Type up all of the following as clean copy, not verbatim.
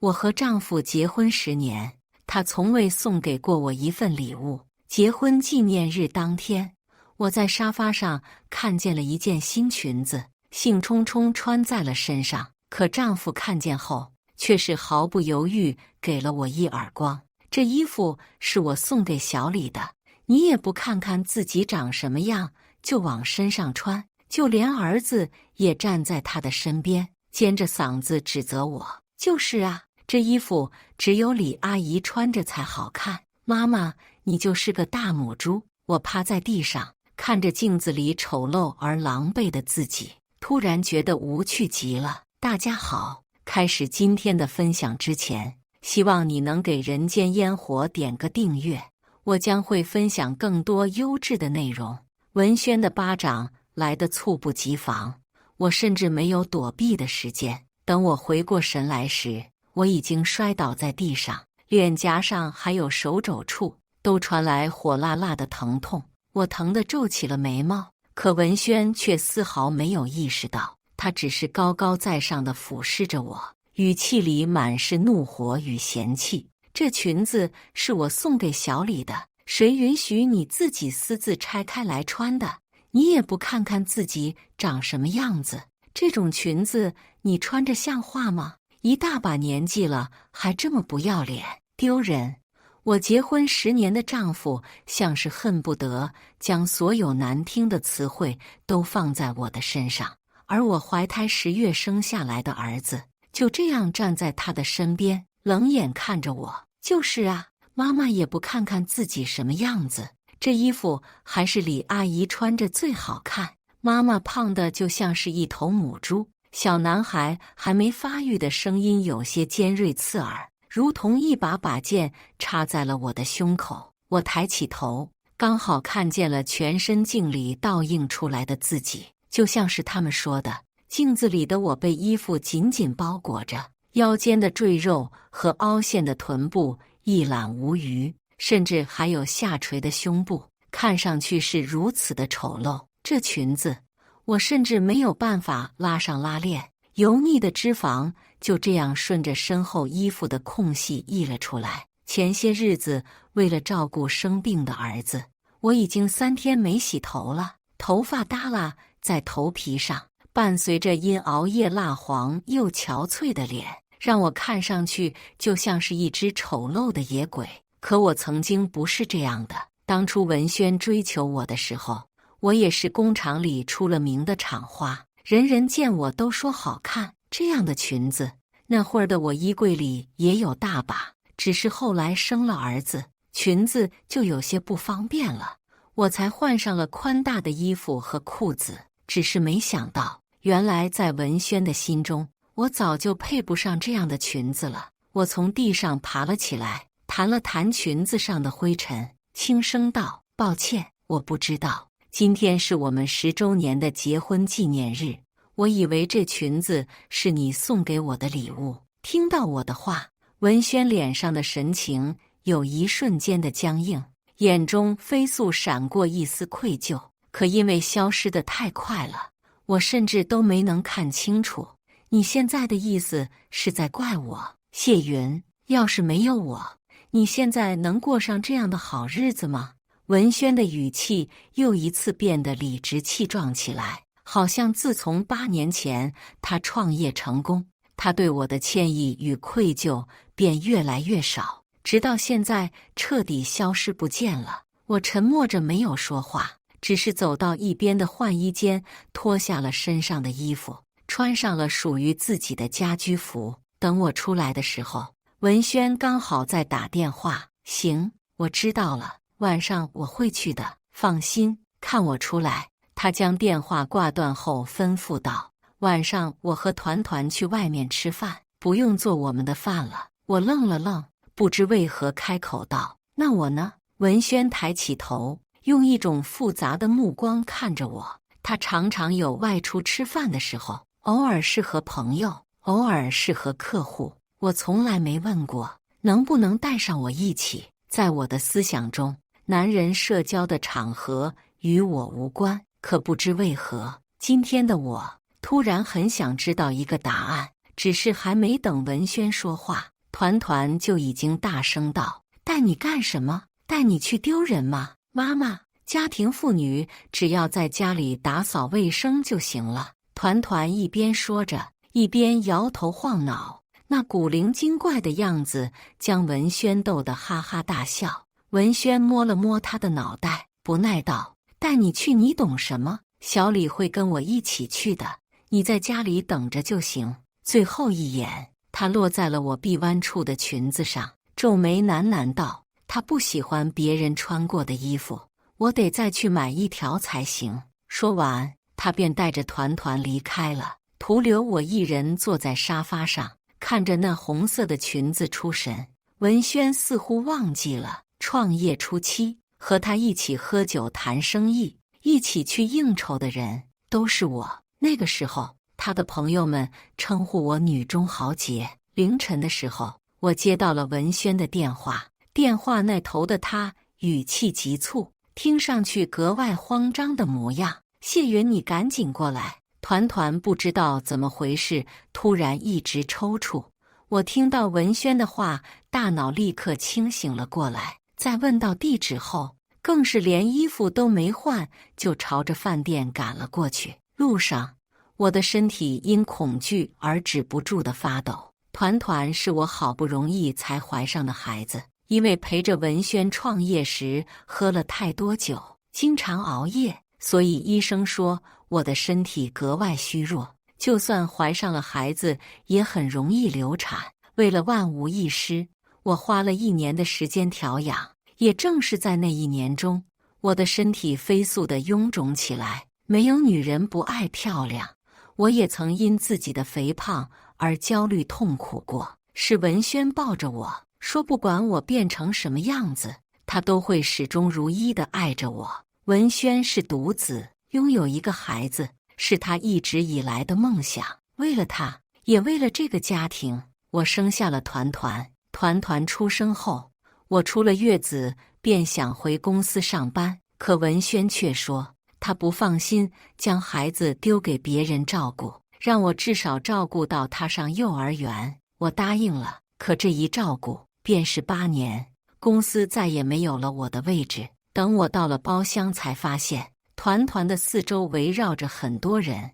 我和丈夫结婚10年，他从未送给过我一份礼物。结婚纪念日当天，我在沙发上看见了一件新裙子，兴冲冲穿在了身上。可丈夫看见后，却是毫不犹豫给了我一耳光。这衣服是我送给小李的，你也不看看自己长什么样，就往身上穿。就连儿子也站在他的身边，尖着嗓子指责我：就是啊，这衣服只有李阿姨穿着才好看，妈妈你就是个大母猪。我趴在地上，看着镜子里丑陋而狼狈的自己，突然觉得无趣极了。大家好，开始今天的分享之前，希望你能给人间烟火点个订阅，我将会分享更多优质的内容。文轩的巴掌来得猝不及防，我甚至没有躲避的时间。等我回过神来时，我已经摔倒在地上，脸颊上还有手肘处都传来火辣辣的疼痛。我疼得皱起了眉毛，可文轩却丝毫没有意识到，他只是高高在上地俯视着我，语气里满是怒火与嫌弃。这裙子是我送给小李的，谁允许你自己私自拆开来穿的？你也不看看自己长什么样子，这种裙子你穿着像话吗？一大把年纪了，还这么不要脸，丢人！我结婚10年的丈夫像是恨不得将所有难听的词汇都放在我的身上，而我怀胎10月生下来的儿子就这样站在他的身边，冷眼看着我。就是啊，妈妈也不看看自己什么样子，这衣服还是李阿姨穿着最好看，妈妈胖的就像是一头母猪。小男孩还没发育的声音有些尖锐刺耳，如同一把把剑插在了我的胸口。我抬起头，刚好看见了全身镜里倒映出来的自己，就像是他们说的，镜子里的我被衣服紧紧包裹着，腰间的赘肉和凹陷的臀部一览无余，甚至还有下垂的胸部，看上去是如此的丑陋。这裙子我甚至没有办法拉上拉链，油腻的脂肪就这样顺着身后衣服的空隙溢了出来。前些日子为了照顾生病的儿子，我已经3天没洗头了，头发耷拉在头皮上，伴随着因熬夜蜡黄又憔悴的脸，让我看上去就像是一只丑陋的野鬼。可我曾经不是这样的，当初文轩追求我的时候，我也是工厂里出了名的厂花，人人见我都说好看。这样的裙子，那会儿的我衣柜里也有大把，只是后来生了儿子，裙子就有些不方便了，我才换上了宽大的衣服和裤子。只是没想到，原来在文轩的心中，我早就配不上这样的裙子了。我从地上爬了起来，弹了弹裙子上的灰尘，轻声道：抱歉，我不知道今天是我们10周年的结婚纪念日，我以为这裙子是你送给我的礼物。听到我的话，文轩脸上的神情有一瞬间的僵硬，眼中飞速闪过一丝愧疚，可因为消失得太快了，我甚至都没能看清楚。你现在的意思是在怪我？谢云，要是没有我，你现在能过上这样的好日子吗？文轩的语气又一次变得理直气壮起来，好像自从8年前他创业成功，他对我的歉意与愧疚便越来越少，直到现在彻底消失不见了。我沉默着没有说话，只是走到一边的换衣间，脱下了身上的衣服，穿上了属于自己的家居服。等我出来的时候，文轩刚好在打电话。行，我知道了，晚上我会去的，放心，看我出来。他将电话挂断后吩咐道：晚上我和团团去外面吃饭，不用做我们的饭了。我愣了愣，不知为何开口道：那我呢？文轩抬起头，用一种复杂的目光看着我。他常常有外出吃饭的时候，偶尔是和朋友，偶尔是和客户，我从来没问过能不能带上我一起。在我的思想中，男人社交的场合与我无关。可不知为何，今天的我突然很想知道一个答案，只是还没等文轩说话，团团就已经大声道：“带你干什么？带你去丢人吗？妈妈，家庭妇女只要在家里打扫卫生就行了。”团团一边说着，一边摇头晃脑，那古灵精怪的样子将文轩逗得哈哈大笑。文轩摸了摸他的脑袋，不耐道：“带你去你懂什么？小李会跟我一起去的，你在家里等着就行。”最后一眼，他落在了我臂弯处的裙子上，皱眉喃喃道：“他不喜欢别人穿过的衣服，我得再去买一条才行。”说完，他便带着团团离开了，徒留我一人坐在沙发上，看着那红色的裙子出神。文轩似乎忘记了，创业初期和他一起喝酒谈生意，一起去应酬的人都是我。那个时候，他的朋友们称呼我女中豪杰。凌晨的时候，我接到了文轩的电话，电话那头的他语气急促，听上去格外慌张的模样。谢云，你赶紧过来！团团不知道怎么回事，突然一直抽搐。我听到文轩的话，大脑立刻清醒了过来。在问到地址后，更是连衣服都没换，就朝着饭店赶了过去。路上，我的身体因恐惧而止不住的发抖。团团是我好不容易才怀上的孩子，因为陪着文轩创业时喝了太多酒，经常熬夜，所以医生说我的身体格外虚弱，就算怀上了孩子也很容易流产。为了万无一失，我花了1年的时间调养。也正是在那1年中，我的身体飞速地臃肿起来。没有女人不爱漂亮，我也曾因自己的肥胖而焦虑痛苦过。是文轩抱着我说，不管我变成什么样子，他都会始终如一地爱着我。文轩是独子，拥有一个孩子是他一直以来的梦想。为了他，也为了这个家庭，我生下了团团。团团出生后，我出了月子便想回公司上班，可文轩却说他不放心将孩子丢给别人照顾，让我至少照顾到他上幼儿园。我答应了，可这一照顾便是8年，公司再也没有了我的位置。等我到了包厢，才发现团团的四周围绕着很多人，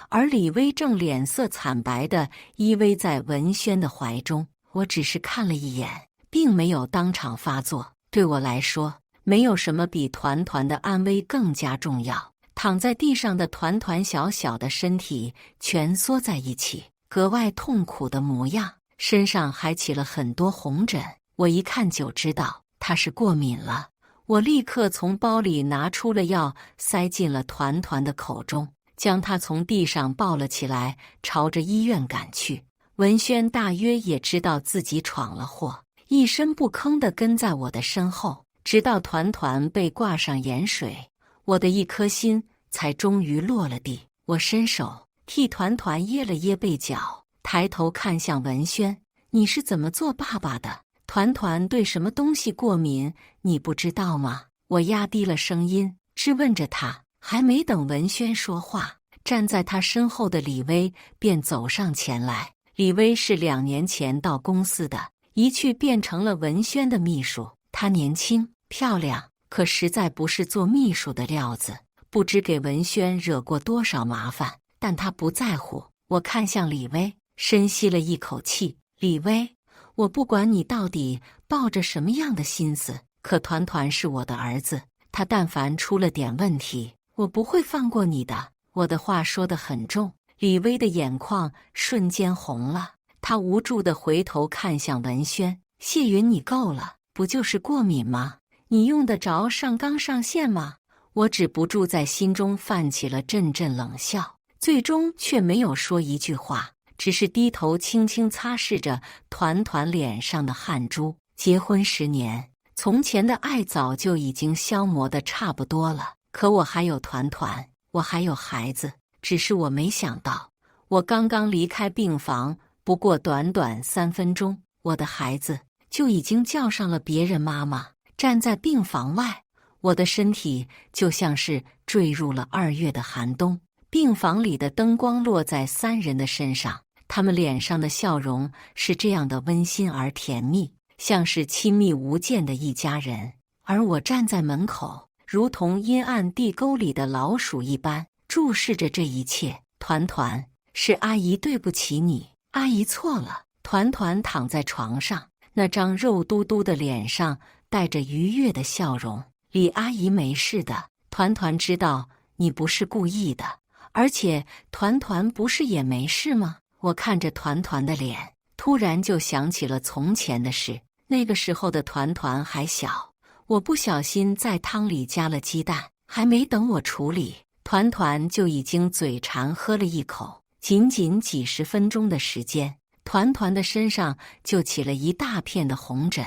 而李薇正脸色惨白地依偎在文轩的怀中。我只是看了一眼，并没有当场发作。对我来说，没有什么比团团的安危更加重要。躺在地上的团团小小的身体蜷缩在一起，格外痛苦的模样，身上还起了很多红疹。我一看就知道他是过敏了。我立刻从包里拿出了药，塞进了团团的口中，将他从地上抱了起来，朝着医院赶去。文轩大约也知道自己闯了祸，一声不吭地跟在我的身后，直到团团被挂上盐水，我的一颗心才终于落了地。我伸手替团团掖了掖被角，抬头看向文轩：“你是怎么做爸爸的？团团对什么东西过敏，你不知道吗？”我压低了声音质问着他。还没等文轩说话，站在他身后的李薇便走上前来。李薇是2年前到公司的，一去变成了文轩的秘书。她年轻漂亮，可实在不是做秘书的料子，不知给文轩惹过多少麻烦，但她不在乎。我看向李薇，深吸了一口气：“李薇，我不管你到底抱着什么样的心思，可团团是我的儿子，他但凡出了点问题，我不会放过你的。”我的话说得很重，李薇的眼眶瞬间红了，她无助地回头看向文轩：“谢云，你够了，不就是过敏吗？你用得着上纲上线吗？”我止不住在心中泛起了阵阵冷笑，最终却没有说一句话，只是低头轻轻擦拭着团团脸上的汗珠。结婚10年，从前的爱早就已经消磨得差不多了，可我还有团团，我还有孩子。只是我没想到，我刚刚离开病房，不过短短3分钟，我的孩子就已经叫上了别人妈妈。站在病房外，我的身体就像是坠入了2月的寒冬。病房里的灯光落在3人的身上，他们脸上的笑容是这样的温馨而甜蜜，像是亲密无间的一家人。而我站在门口，如同阴暗地沟里的老鼠一般，注视着这一切。团团，是阿姨对不起你，阿姨错了。团团躺在床上，那张肉嘟嘟的脸上带着愉悦的笑容。李阿姨没事的，团团知道你不是故意的，而且团团不是也没事吗？我看着团团的脸，突然就想起了从前的事。那个时候的团团还小，我不小心在汤里加了鸡蛋，还没等我处理，团团就已经嘴馋喝了一口。仅仅几十分钟的时间，团团的身上就起了一大片的红疹。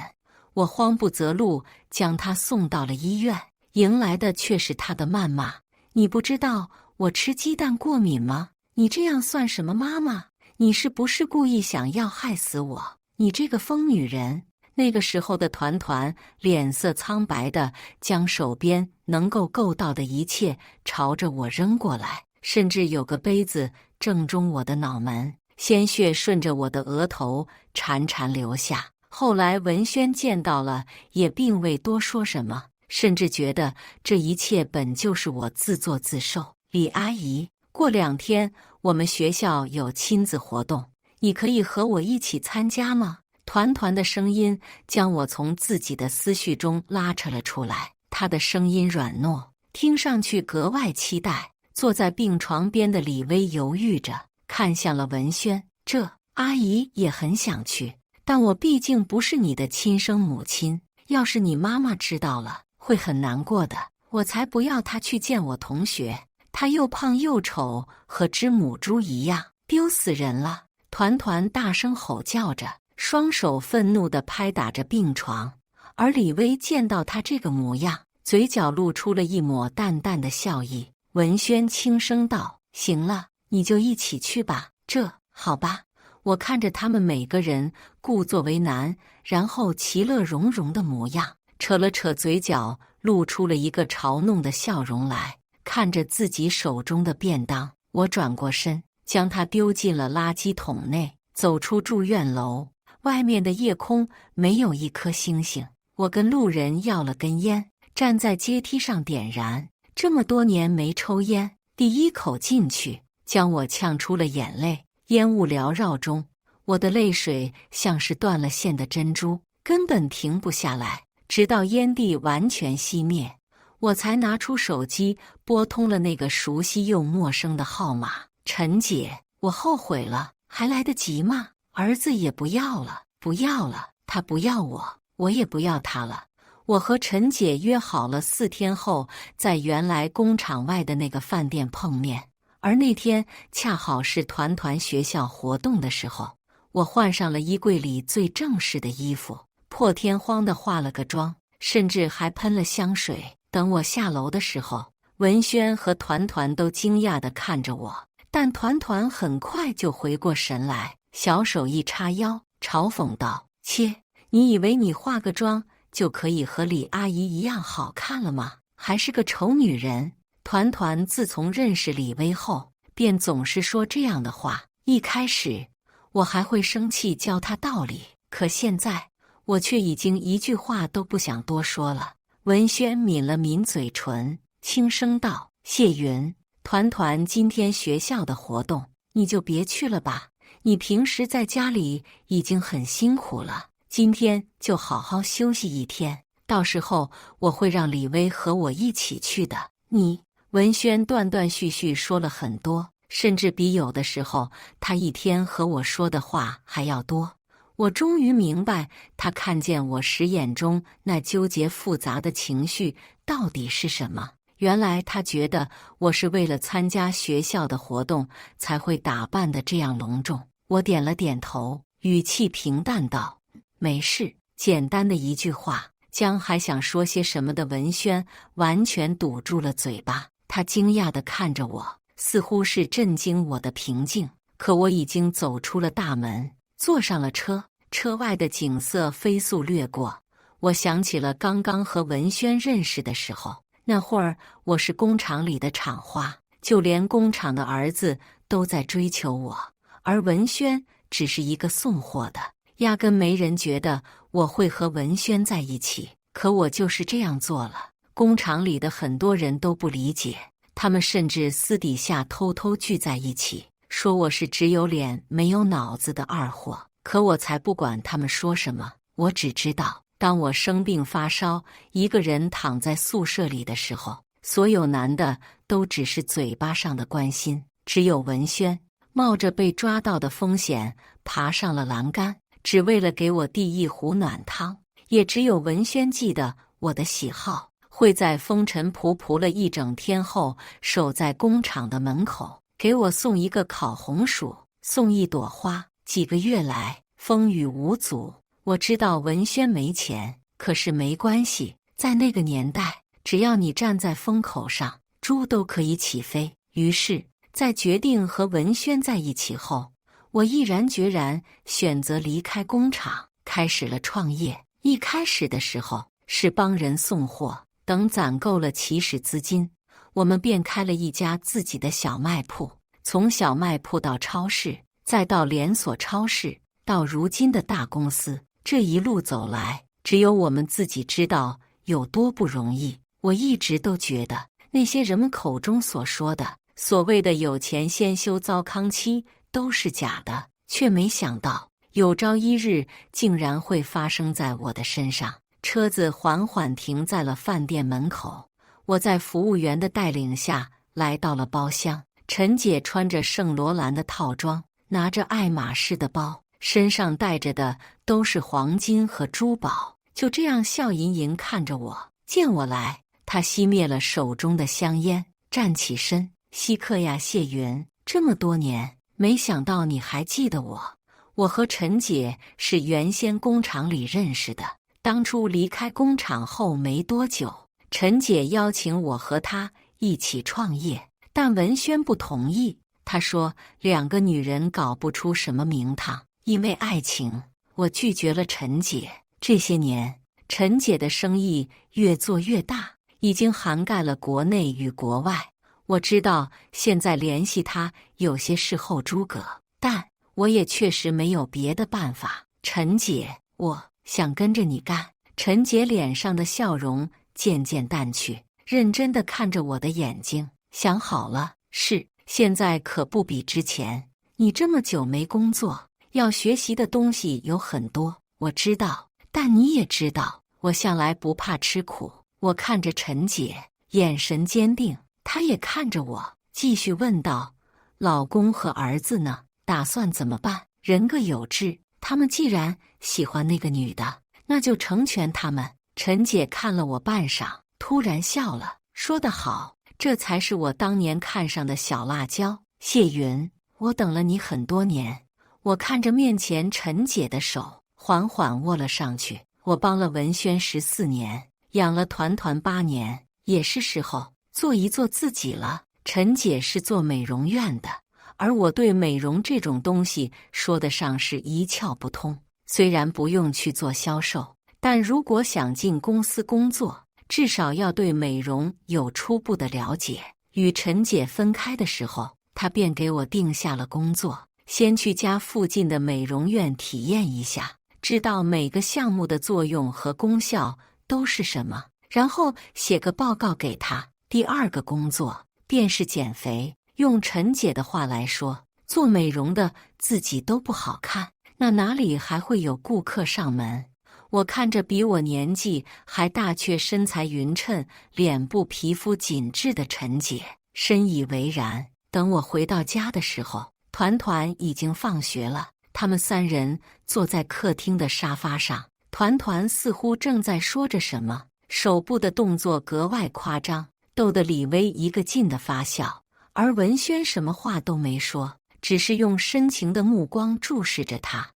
我慌不择路将他送到了医院，迎来的却是他的谩骂。你不知道我吃鸡蛋过敏吗？你这样算什么妈妈？你是不是故意想要害死我？你这个疯女人！那个时候的团团脸色苍白的将手边能够够到的一切朝着我扔过来，甚至有个杯子正中我的脑门，鲜血顺着我的额头潺潺流下。后来文轩见到了，也并未多说什么，甚至觉得这一切本就是我自作自受。李阿姨，过2天我们学校有亲子活动，你可以和我一起参加吗？团团的声音将我从自己的思绪中拉扯了出来，他的声音软糯，听上去格外期待。坐在病床边的李薇犹豫着，看向了文轩。这阿姨也很想去，但我毕竟不是你的亲生母亲，要是你妈妈知道了，会很难过的。我才不要她去见我同学，她又胖又丑，和只母猪一样，丢死人了！团团大声吼叫着，双手愤怒地拍打着病床。而李薇见到他这个模样，嘴角露出了一抹淡淡的笑意。文轩轻声道：行了，你就一起去吧。这好吧。我看着他们每个人故作为难，然后其乐融融的模样，扯了扯嘴角，露出了一个嘲弄的笑容来。看着自己手中的便当，我转过身，将它丢进了垃圾桶内，走出住院楼。外面的夜空没有一颗星星。我跟路人要了根烟，站在阶梯上点燃。这么多年没抽烟，第一口进去，将我呛出了眼泪。烟雾缭绕中，我的泪水像是断了线的珍珠，根本停不下来。直到烟蒂完全熄灭，我才拿出手机拨通了那个熟悉又陌生的号码。陈姐，我后悔了，还来得及吗？儿子也不要了，不要了，他不要我，我也不要他了。我和陈姐约好了4天后在原来工厂外的那个饭店碰面，而那天恰好是团团学校活动的时候。我换上了衣柜里最正式的衣服，破天荒地化了个妆，甚至还喷了香水。等我下楼的时候，文轩和团团都惊讶地看着我，但团团很快就回过神来，小手一叉腰，嘲讽道：切，你以为你化个妆就可以和李阿姨一样好看了吗？还是个丑女人。团团自从认识李薇后，便总是说这样的话。一开始我还会生气教她道理，可现在我却已经一句话都不想多说了。文轩抿了抿嘴唇，轻声道：谢云，团团今天学校的活动你就别去了吧，你平时在家里已经很辛苦了，今天就好好休息1天，到时候我会让李薇和我一起去的。你，文轩断断续续说了很多，甚至比有的时候他一天和我说的话还要多。我终于明白他看见我时眼中那纠结复杂的情绪到底是什么。原来他觉得我是为了参加学校的活动才会打扮得这样隆重。我点了点头，语气平淡道：没事。简单的一句话，将还想说些什么的文轩完全堵住了嘴巴。他惊讶地看着我，似乎是震惊我的平静。可我已经走出了大门，坐上了车。车外的景色飞速掠过，我想起了刚刚和文轩认识的时候，那会儿我是工厂里的厂花，就连工厂的儿子都在追求我，而文轩只是一个送货的，压根没人觉得我会和文轩在一起。可我就是这样做了。工厂里的很多人都不理解，他们甚至私底下偷偷聚在一起，说我是只有脸没有脑子的二货。可我才不管他们说什么，我只知道，当我生病发烧，一个人躺在宿舍里的时候，所有男的都只是嘴巴上的关心，只有文轩冒着被抓到的风险爬上了栏杆，只为了给我递一壶暖汤。也只有文轩记得我的喜好，会在风尘仆仆了一整天后，守在工厂的门口，给我送一个烤红薯，送一朵花。几个月来风雨无阻。我知道文轩没钱，可是没关系，在那个年代，只要你站在风口上，猪都可以起飞。于是在决定和文轩在一起后，我毅然决然选择离开工厂，开始了创业。一开始的时候是帮人送货，等攒够了起始资金，我们便开了一家自己的小卖铺。从小卖铺到超市，再到连锁超市，到如今的大公司，这一路走来，只有我们自己知道有多不容易。我一直都觉得那些人们口中所说的所谓的有钱先修糟糠妻都是假的，却没想到有朝一日竟然会发生在我的身上。车子缓缓停在了饭店门口，我在服务员的带领下来到了包厢。陈姐穿着圣罗兰的套装，拿着爱马仕的包，身上带着的都是黄金和珠宝，就这样笑吟吟看着我。见我来，她熄灭了手中的香烟，站起身：“稀客呀，谢云，这么多年，没想到你还记得我。我和陈姐是原先工厂里认识的，当初离开工厂后没多久，陈姐邀请我和她一起创业，但文轩不同意。他说两个女人搞不出什么名堂，因为爱情，我拒绝了陈姐。这些年，陈姐的生意越做越大，已经涵盖了国内与国外。我知道现在联系她有些事后诸葛，但我也确实没有别的办法。陈姐，我想跟着你干。陈姐脸上的笑容渐渐淡去，认真地看着我的眼睛。想好了，是，现在可不比之前。你这么久没工作，要学习的东西有很多，我知道，但你也知道，我向来不怕吃苦。我看着陈姐，眼神坚定，她也看着我，继续问道：老公和儿子呢？打算怎么办？人各有志，他们既然喜欢那个女的，那就成全他们。陈姐看了我半晌，突然笑了，说得好，这才是我当年看上的小辣椒。谢云，我等了你很多年。我看着面前陈姐的手，缓缓握了上去。我帮了文轩14年，养了团团8年，也是时候做一做自己了。陈姐是做美容院的，而我对美容这种东西说得上是一窍不通。虽然不用去做销售，但如果想进公司工作，至少要对美容有初步的了解。与陈姐分开的时候，她便给我定下了工作，先去家附近的美容院体验一下，知道每个项目的作用和功效都是什么，然后写个报告给她。第二个工作便是减肥。用陈姐的话来说，做美容的自己都不好看，那哪里还会有顾客上门？我看着比我年纪还大却身材匀称、脸部皮肤紧致的陈姐，深以为然。等我回到家的时候，团团已经放学了，他们3人坐在客厅的沙发上，团团似乎正在说着什么，手部的动作格外夸张，逗得李薇一个劲的发笑。而文轩什么话都没说，只是用深情的目光注视着他。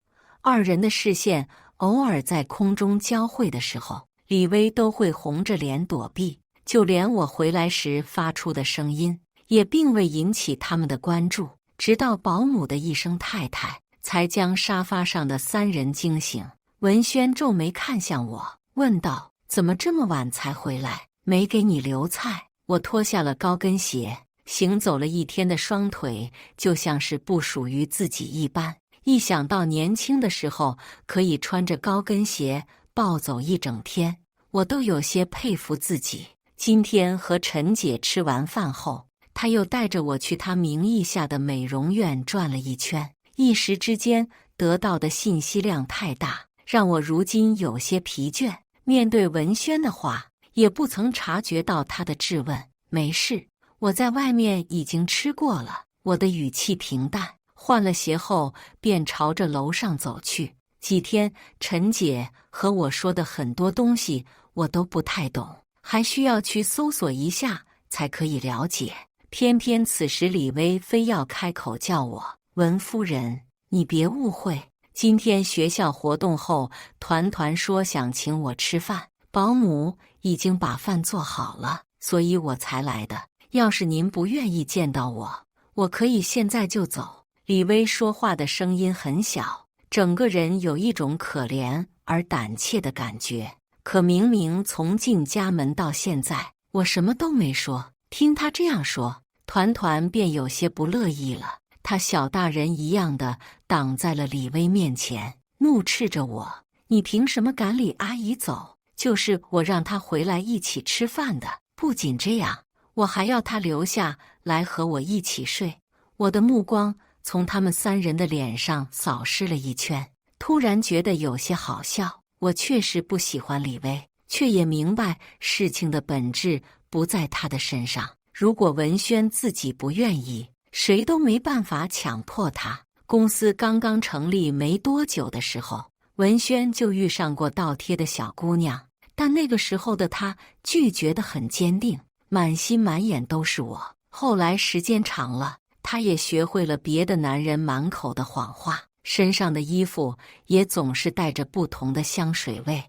2人的视线偶尔在空中交汇的时候，李薇都会红着脸躲避，就连我回来时发出的声音也并未引起他们的关注。直到保姆的一声太太，才将沙发上的3人惊醒。文轩皱眉看向我，问道：怎么这么晚才回来？没给你留菜？我脱下了高跟鞋，行走了一天的双腿就像是不属于自己一般。一想到年轻的时候可以穿着高跟鞋暴走一整天，我都有些佩服自己。今天和陈姐吃完饭后，她又带着我去她名义下的美容院转了一圈，一时之间得到的信息量太大，让我如今有些疲倦。面对文轩的话，也不曾察觉到他的质问。没事，我在外面已经吃过了。我的语气平淡，换了鞋后便朝着楼上走去。几天陈姐和我说的很多东西我都不太懂，还需要去搜索一下才可以了解。偏偏此时李薇非要开口叫我文夫人，你别误会，今天学校活动后，团团说想请我吃饭，保姆已经把饭做好了，所以我才来的。要是您不愿意见到我，我可以现在就走。李薇说话的声音很小，整个人有一种可怜而胆怯的感觉。可明明从进家门到现在，我什么都没说。听他这样说，团团便有些不乐意了。他小大人一样的挡在了李薇面前，怒斥着我：“你凭什么赶李阿姨走？就是我让她回来一起吃饭的。不仅这样，我还要她留下来和我一起睡。”我的目光从他们三人的脸上扫视了一圈，突然觉得有些好笑。我确实不喜欢李薇，却也明白事情的本质不在她的身上。如果文轩自己不愿意，谁都没办法强迫他。公司刚刚成立没多久的时候，文轩就遇上过倒贴的小姑娘，但那个时候的他拒绝得很坚定，满心满眼都是我。后来时间长了，他也学会了别的男人满口的谎话，身上的衣服也总是带着不同的香水味。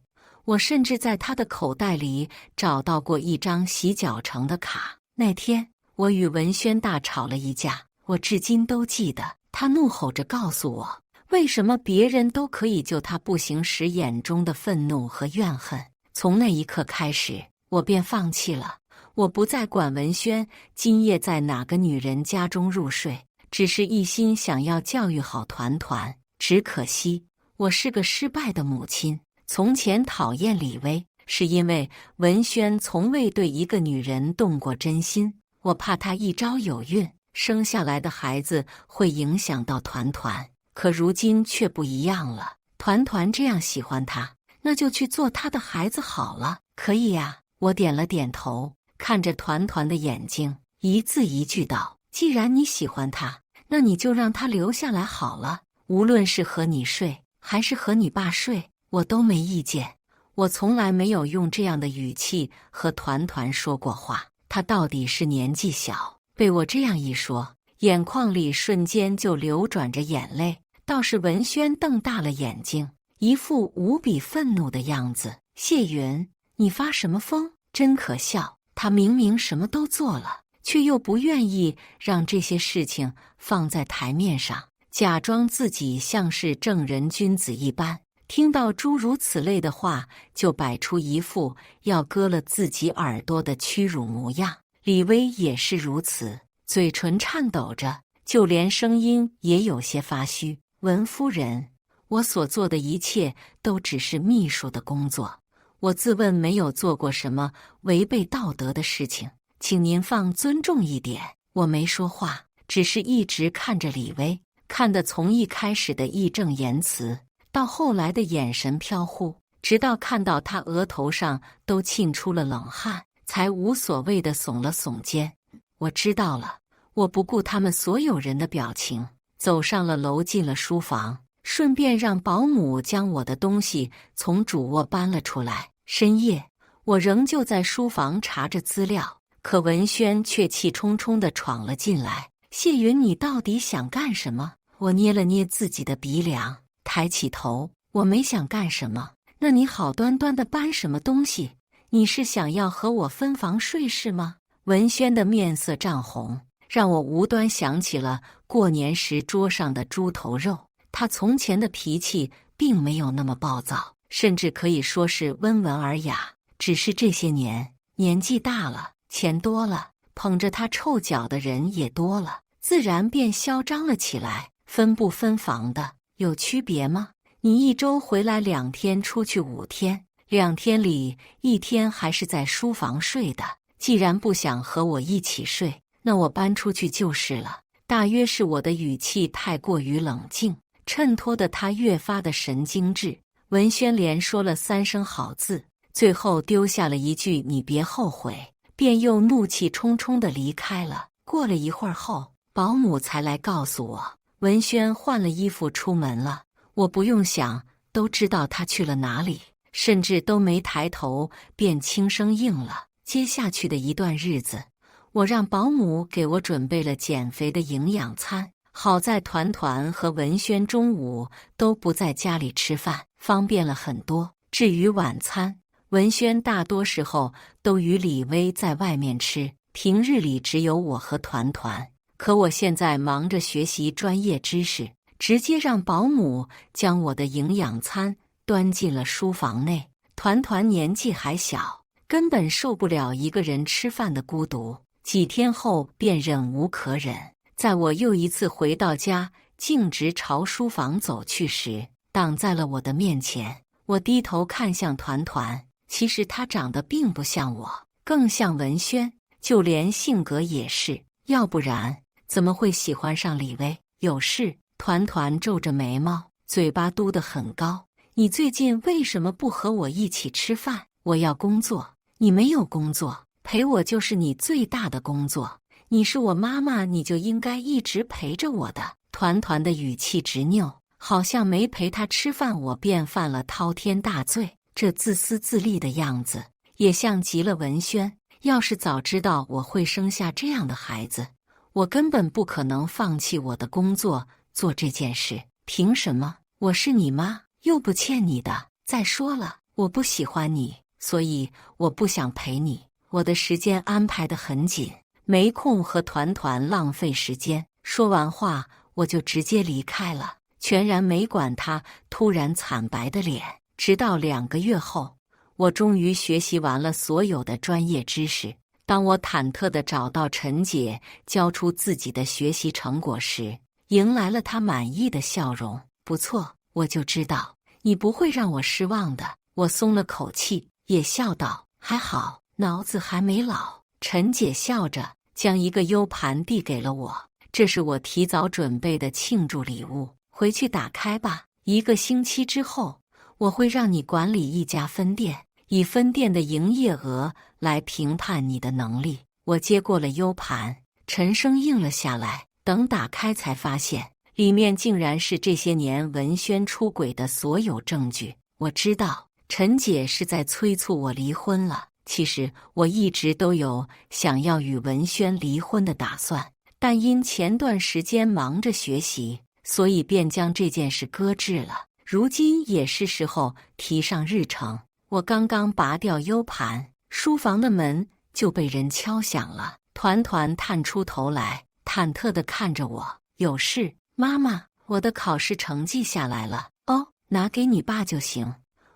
我甚至在他的口袋里找到过一张洗脚城的卡。那天我与文轩大吵了一架，我至今都记得。他怒吼着告诉我，为什么别人都可以救他不行时眼中的愤怒和怨恨。从那一刻开始，我便放弃了。我不再管文轩今夜在哪个女人家中入睡，只是一心想要教育好团团。只可惜，我是个失败的母亲。从前讨厌李薇，是因为文轩从未对一个女人动过真心。我怕她一朝有孕，生下来的孩子会影响到团团。可如今却不一样了，团团这样喜欢他，那就去做他的孩子好了。可以呀，我点了点头，看着团团的眼睛，一字一句道：既然你喜欢他，那你就让他留下来好了。无论是和你睡，还是和你爸睡，我都没意见。我从来没有用这样的语气和团团说过话。他到底是年纪小，被我这样一说，眼眶里瞬间就流转着眼泪。倒是文轩瞪大了眼睛，一副无比愤怒的样子。谢云，你发什么疯？真可笑！他明明什么都做了，却又不愿意让这些事情放在台面上，假装自己像是正人君子一般。听到诸如此类的话，就摆出一副要割了自己耳朵的屈辱模样。李薇也是如此，嘴唇颤抖着，就连声音也有些发虚。文夫人，我所做的一切都只是秘书的工作，我自问没有做过什么违背道德的事情，请您放尊重一点。我没说话，只是一直看着李薇，看得从一开始的义正言辞，到后来的眼神飘忽，直到看到他额头上都沁出了冷汗，才无所谓地耸了耸肩。我知道了。我不顾他们所有人的表情，走上了楼，进了书房，顺便让保姆将我的东西从主卧搬了出来。深夜，我仍旧在书房查着资料，可文轩却气冲冲地闯了进来。谢云，你到底想干什么？我捏了捏自己的鼻梁，抬起头，我没想干什么。那你好端端的搬什么东西？你是想要和我分房睡是吗？文轩的面色涨红，让我无端想起了过年时桌上的猪头肉。他从前的脾气并没有那么暴躁，甚至可以说是温文尔雅，只是这些年年纪大了，钱多了，捧着他臭脚的人也多了，自然便嚣张了起来。分不分房的有区别吗？你1周回来2天，出去5天，2天里1天还是在书房睡的。既然不想和我一起睡，那我搬出去就是了。大约是我的语气太过于冷静，衬托得他越发的神经质。文轩连说了3声好字，最后丢下了一句你别后悔，便又怒气冲冲地离开了。过了一会儿后，保姆才来告诉我，文轩换了衣服出门了。我不用想都知道他去了哪里，甚至都没抬头便轻声应了。接下去的一段日子，我让保姆给我准备了减肥的营养餐。好在团团和文轩中午都不在家里吃饭，方便了很多。至于晚餐，文轩大多时候都与李薇在外面吃，平日里只有我和团团。可我现在忙着学习专业知识，直接让保姆将我的营养餐端进了书房内。团团年纪还小，根本受不了一个人吃饭的孤独，几天后便忍无可忍。在我又一次回到家，径直朝书房走去时，挡在了我的面前。我低头看向团团，其实他长得并不像我，更像文轩，就连性格也是，要不然怎么会喜欢上李薇？有事？团团皱着眉毛，嘴巴嘟得很高。你最近为什么不和我一起吃饭？我要工作，你没有工作，陪我就是你最大的工作。你是我妈妈，你就应该一直陪着我的。团团的语气执拗，好像没陪他吃饭我便犯了滔天大罪。这自私自利的样子，也像极了文轩。要是早知道我会生下这样的孩子，我根本不可能放弃我的工作做这件事。凭什么？我是你妈，又不欠你的。再说了，我不喜欢你，所以我不想陪你。我的时间安排得很紧，没空和团团浪费时间。说完话，我就直接离开了，全然没管他突然惨白的脸。直到2个月后，我终于学习完了所有的专业知识。当我忐忑地找到陈姐，交出自己的学习成果时，迎来了她满意的笑容。不错，我就知道你不会让我失望的。我松了口气，也笑道：还好，脑子还没老。陈姐笑着将一个 U 盘递给了我，这是我提早准备的庆祝礼物，回去打开吧。1个星期之后，我会让你管理一家分店，以分店的营业额来评判你的能力。我接过了 U 盘，沉声应了下来。等打开才发现，里面竟然是这些年文轩出轨的所有证据。我知道陈姐是在催促我离婚了。其实我一直都有想要与文轩离婚的打算，但因前段时间忙着学习，所以便将这件事搁置了。如今也是时候提上日程。我刚刚拔掉 U 盘，书房的门就被人敲响了。团团探出头来，忐忑地看着我：有事？妈妈，我的考试成绩下来了。哦，拿给你爸就行。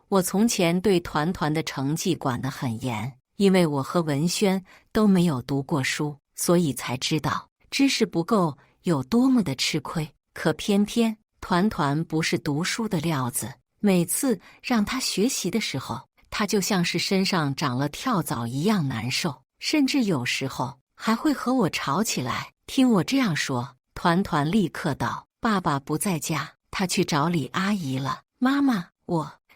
我从前对团团的成绩管得很严，因为我和文轩都没有读过书，所以才知道知识不够有多么的吃亏。可偏偏团团不是读书的料子，每次让他学习的时候，他就像是身上长了跳蚤一样难受，甚至有时候还会和我吵起来。听我这样说，团团立刻道：爸爸不在家，他去找李阿姨了。妈妈，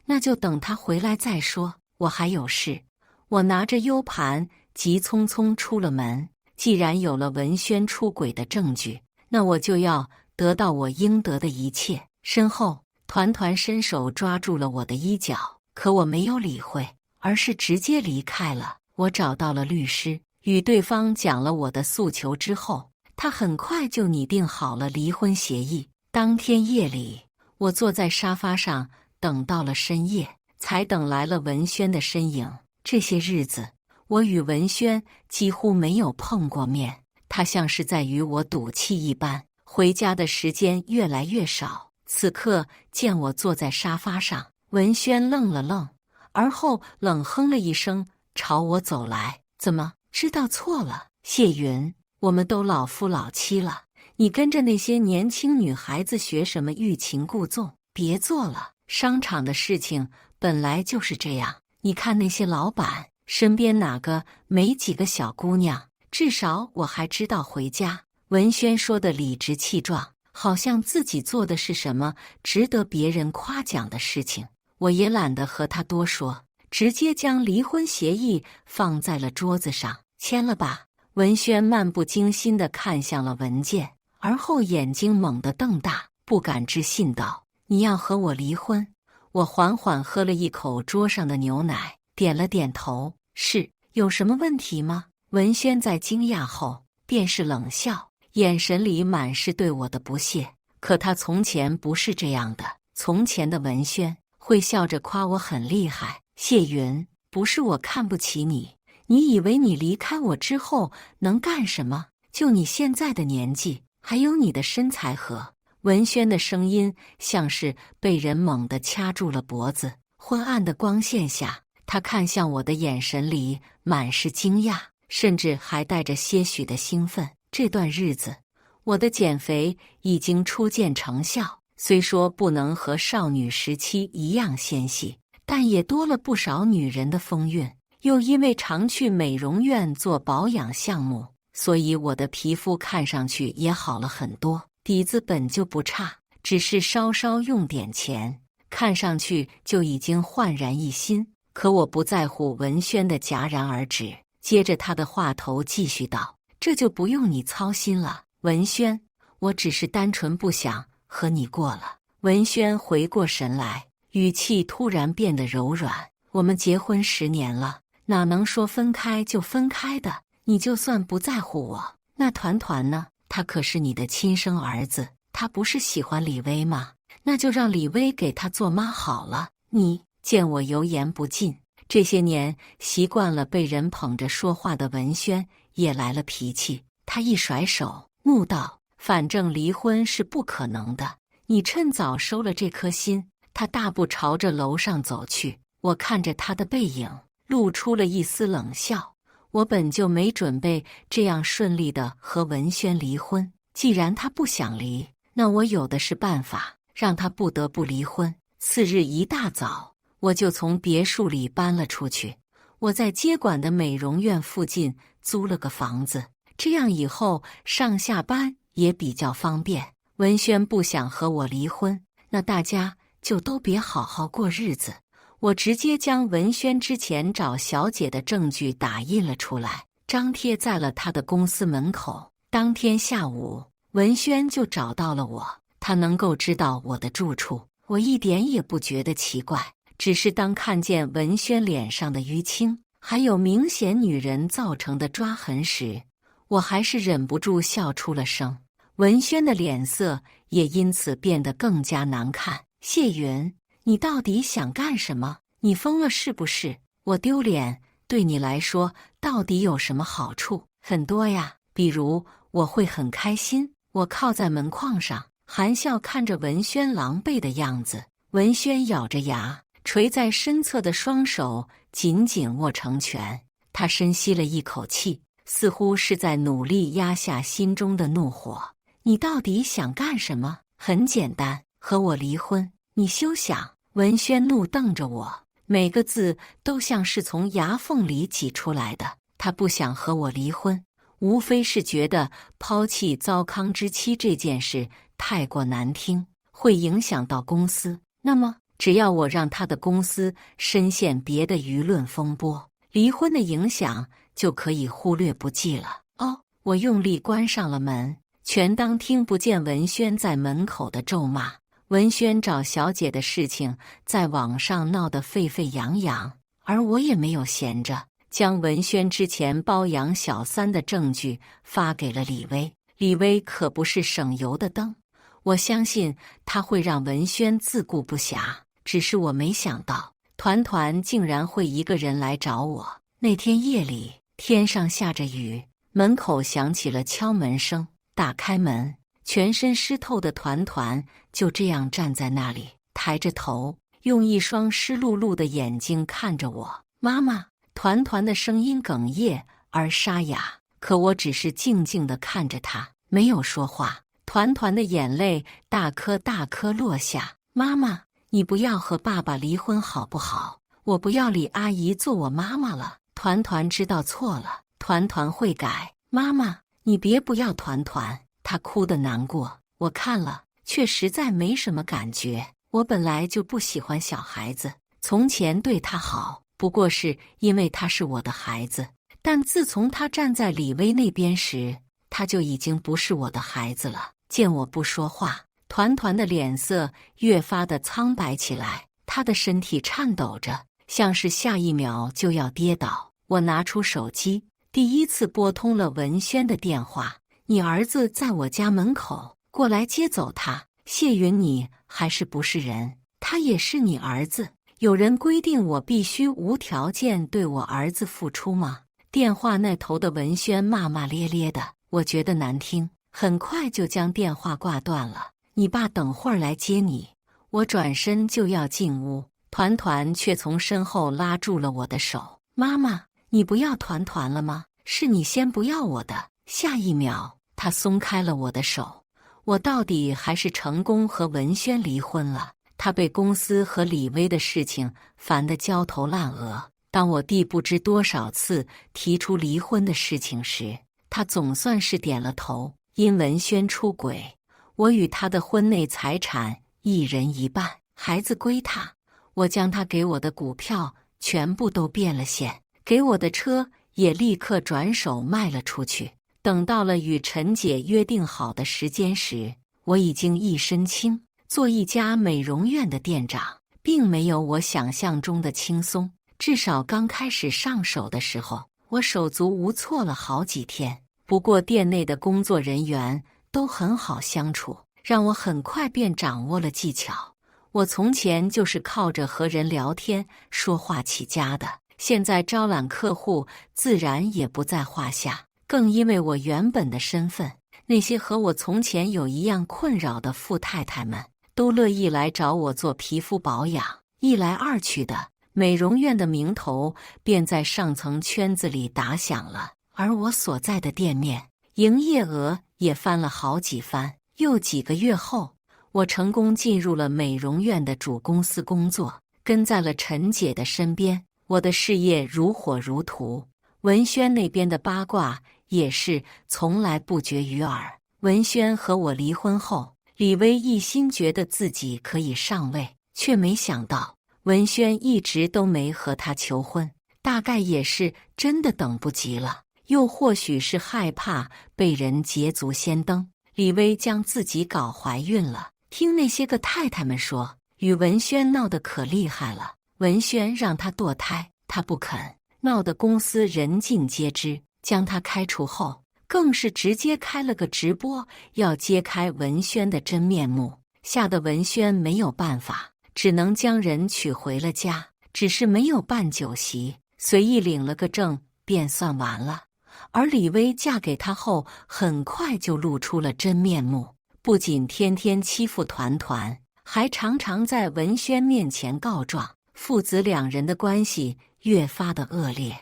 那就等他回来再说，我还有事。我拿着 U 盘急匆匆出了门。既然有了文轩出轨的证据，那我就要得到我应得的一切。身后，团团伸手抓住了我的衣角，可我没有理会，而是直接离开了。我找到了律师，与对方讲了我的诉求之后，他很快就拟定好了离婚协议。当天夜里，我坐在沙发上等到了深夜，才等来了文轩的身影。这些日子，我与文轩几乎没有碰过面，他像是在与我赌气一般，回家的时间越来越少。此刻见我坐在沙发上，文轩愣了愣，而后冷哼了一声，朝我走来。怎么，知道错了？谢云，我们都老夫老妻了，你跟着那些年轻女孩子学什么欲擒故纵？别做了，商场的事情本来就是这样。你看那些老板身边哪个没几个小姑娘？至少我还知道回家。文轩说的理直气壮，好像自己做的是什么值得别人夸奖的事情。我也懒得和他多说，直接将离婚协议放在了桌子上，签了吧。文轩漫不经心地看向了文件，而后眼睛猛地瞪大，不敢置信道：“你要和我离婚？”我缓缓喝了一口桌上的牛奶，点了点头：“是，有什么问题吗？”文轩在惊讶后便是冷笑，眼神里满是对我的不屑。可他从前不是这样的，从前的文轩会笑着夸我很厉害。谢云，不是我看不起你，你以为你离开我之后能干什么？就你现在的年纪，还有你的身材和……文轩的声音像是被人猛地掐住了脖子。昏暗的光线下，他看向我的眼神里满是惊讶，甚至还带着些许的兴奋。这段日子，我的减肥已经初见成效，虽说不能和少女时期一样纤细，但也多了不少女人的风韵。又因为常去美容院做保养项目，所以我的皮肤看上去也好了很多。底子本就不差，只是稍稍用点钱，看上去就已经焕然一新。可我不在乎文轩的戛然而止，接着他的话头继续道：“这就不用你操心了，文轩，我只是单纯不想和你过了。”文轩回过神来，语气突然变得柔软：“我们结婚10年了，哪能说分开就分开的？你就算不在乎我，那团团呢？他可是你的亲生儿子，他不是喜欢李薇吗？那就让李薇给他做妈好了。”你见我油盐不进，这些年习惯了被人捧着说话的文轩也来了脾气。他一甩手，怒道：“反正离婚是不可能的，你趁早收了这颗心。”他大步朝着楼上走去，我看着他的背影，露出了一丝冷笑。我本就没准备这样顺利的和文轩离婚，既然他不想离，那我有的是办法，让他不得不离婚。次日一大早，我就从别墅里搬了出去。我在接管的美容院附近租了个房子，这样以后上下班也比较方便。文轩不想和我离婚，那大家就都别好好过日子。我直接将文轩之前找小姐的证据打印了出来，张贴在了他的公司门口。当天下午，文轩就找到了我，他能够知道我的住处，我一点也不觉得奇怪。只是当看见文轩脸上的淤青，还有明显女人造成的抓痕时，我还是忍不住笑出了声。文轩的脸色也因此变得更加难看。谢云，你到底想干什么？你疯了是不是？我丢脸对你来说到底有什么好处？很多呀，比如我会很开心。我靠在门框上，含笑看着文轩狼狈的样子。文轩咬着牙，垂在身侧的双手紧紧握成拳。他深吸了一口气，似乎是在努力压下心中的怒火。你到底想干什么？很简单，和我离婚。你休想！文轩怒瞪着我，每个字都像是从牙缝里挤出来的。他不想和我离婚，无非是觉得抛弃糟糠之妻这件事太过难听，会影响到公司。那么，只要我让他的公司深陷别的舆论风波，离婚的影响就可以忽略不计了。哦，我用力关上了门，全当听不见文轩在门口的咒骂。文轩找小姐的事情在网上闹得沸沸扬扬，而我也没有闲着，将文轩之前包养小三的证据发给了李薇。李薇可不是省油的灯，我相信她会让文轩自顾不暇。只是我没想到，团团竟然会一个人来找我。那天夜里，天上下着雨，门口响起了敲门声。打开门，全身湿透的团团就这样站在那里，抬着头，用一双湿漉漉的眼睛看着我。妈妈，团团的声音哽咽而沙哑，可我只是静静地看着他，没有说话。团团的眼泪大颗大颗落下。妈妈，你不要和爸爸离婚好不好？我不要李阿姨做我妈妈了。团团知道错了，团团会改。妈妈，你别不要团团。她哭得难过，我看了却实在没什么感觉。我本来就不喜欢小孩子，从前对他好，不过是因为他是我的孩子。但自从他站在李薇那边时，他就已经不是我的孩子了。见我不说话，团团的脸色越发的苍白起来，他的身体颤抖着，像是下一秒就要跌倒。我拿出手机，第一次拨通了文轩的电话。你儿子在我家门口，过来接走他。谢云，你还是不是人？他也是你儿子。有人规定我必须无条件对我儿子付出吗？电话那头的文轩骂骂咧咧的，我觉得难听，很快就将电话挂断了。你爸等会儿来接你。我转身就要进屋，团团却从身后拉住了我的手。妈妈，你不要团团了吗？是你先不要我的。下一秒，他松开了我的手。我到底还是成功和文轩离婚了。他被公司和李薇的事情烦得焦头烂额。当我第不知多少次提出离婚的事情时，他总算是点了头。因文轩出轨，我与他的婚内财产一人一半，孩子归他。我将他给我的股票全部都变了现，给我的车也立刻转手卖了出去。等到了与陈姐约定好的时间时，我已经一身轻，做一家美容院的店长，并没有我想象中的轻松。至少刚开始上手的时候，我手足无措了好几天。不过店内的工作人员都很好相处，让我很快便掌握了技巧。我从前就是靠着和人聊天说话起家的，现在招揽客户自然也不在话下。更因为我原本的身份，那些和我从前有一样困扰的富太太们都乐意来找我做皮肤保养。一来二去的，美容院的名头便在上层圈子里打响了，而我所在的店面营业额也翻了好几番。又几个月后，我成功进入了美容院的主公司工作，跟在了陈姐的身边，我的事业如火如荼。文轩那边的八卦也是从来不绝于耳。文轩和我离婚后，李薇一心觉得自己可以上位，却没想到文轩一直都没和他求婚，大概也是真的等不及了，又或许是害怕被人捷足先登。李薇将自己搞怀孕了，听那些个太太们说，与文轩闹得可厉害了。文轩让她堕胎，她不肯，闹得公司人尽皆知。将她开除后，更是直接开了个直播，要揭开文轩的真面目，吓得文轩没有办法，只能将人娶回了家，只是没有办酒席，随意领了个证便算完了。而李薇嫁给他后，很快就露出了真面目，不仅天天欺负团团，还常常在文轩面前告状，父子两人的关系越发的恶劣。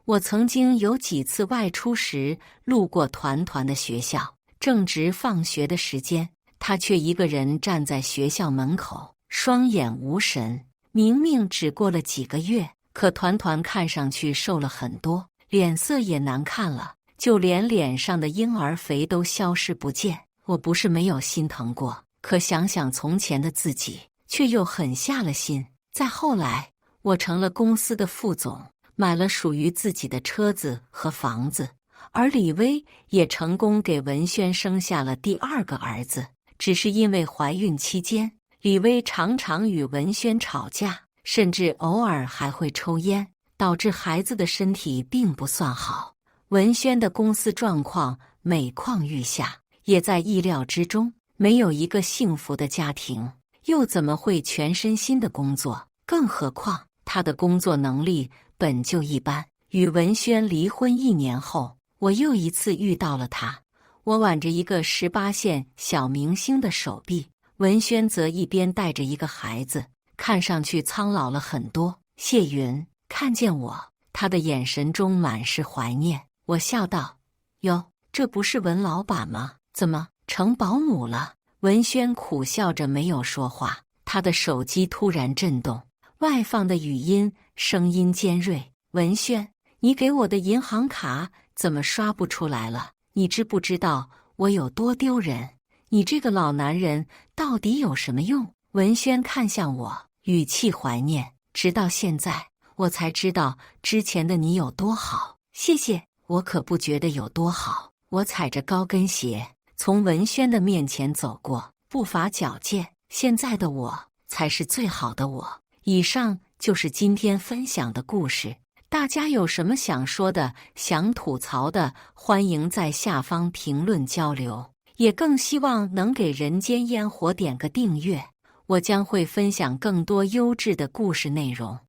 我曾经有几次外出时路过团团的学校，正值放学的时间，他却一个人站在学校门口，双眼无神。明明只过了几个月，可团团看上去瘦了很多，脸色也难看了，就连脸上的婴儿肥都消失不见。我不是没有心疼过，可想想从前的自己，却又狠下了心。再后来，我成了公司的副总，买了属于自己的车子和房子，而李薇也成功给文轩生下了第二个儿子。只是因为怀孕期间，李薇常常与文轩吵架，甚至偶尔还会抽烟，导致孩子的身体并不算好。文轩的公司状况每况愈下，也在意料之中。没有一个幸福的家庭，又怎么会全身心的工作？更何况他的工作能力本就一般。与文轩离婚1年后，我又一次遇到了他。我挽着一个18线小明星的手臂，文轩则一边带着一个孩子，看上去苍老了很多。谢云看见我，他的眼神中满是怀念。我笑道：哟，这不是文老板吗？怎么成保姆了？文轩苦笑着没有说话。他的手机突然震动，外放的语音声音尖锐：“文轩，你给我的银行卡怎么刷不出来了？你知不知道我有多丢人？你这个老男人到底有什么用？”文轩看向我，语气怀念：“直到现在，我才知道之前的你有多好。谢谢。”我可不觉得有多好。我踩着高跟鞋从文轩的面前走过，步伐矫健。现在的我才是最好的我。以上就是今天分享的故事。大家有什么想说的、想吐槽的，欢迎在下方评论交流。也更希望能给人间烟火点个订阅，我将会分享更多优质的故事内容。